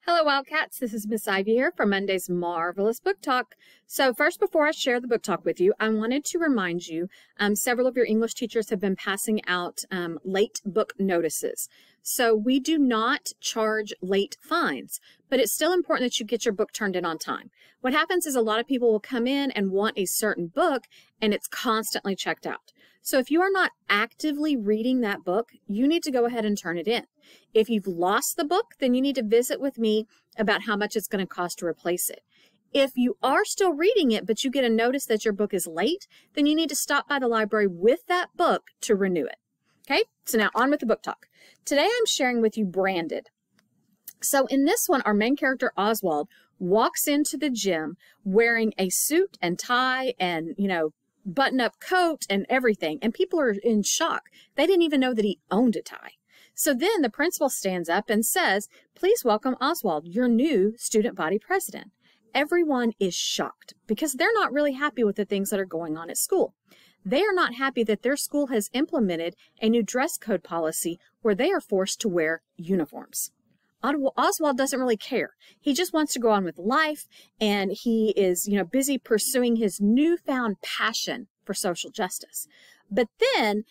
Hello, Wildcats. This is Miss Ivy here from Monday's Marvelous Book Talk. So first, before I share the book talk with you, I wanted to remind you, several of your English teachers have been passing out late book notices. So we do not charge late fines, but it's still important that you get your book turned in on time. What happens is a lot of people will come in and want a certain book, and it's constantly checked out. So if you are not actively reading that book, you need to go ahead and turn it in. If you've lost the book, then you need to visit with me about how much it's going to cost to replace it. If you are still reading it, but you get a notice that your book is late, then you need to stop by the library with that book to renew it. Okay, so now on with the book talk. Today I'm sharing with you Branded. So in this one, our main character, Oswald, walks into the gym wearing a suit and tie and, button-up coat and everything, and people are in shock. They didn't even know that he owned a tie. So then the principal stands up and says, "Please welcome Oswald, your new student body president." Everyone is shocked because they're not really happy with the things that are going on at school. They are not happy that their school has implemented a new dress code policy where they are forced to wear uniforms. Oswald doesn't really care. He just wants to go on with life, and he is, busy pursuing his newfound passion for social justice. But then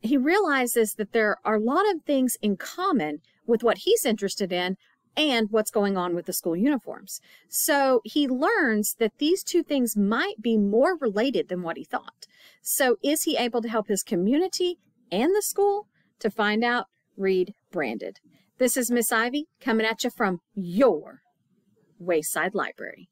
he realizes that there are a lot of things in common with what he's interested in and what's going on with the school uniforms. So he learns that these two things might be more related than what he thought. So is he able to help his community and the school? To find out, read Branded. This is Miss Ivy coming at you from your Wayside Library.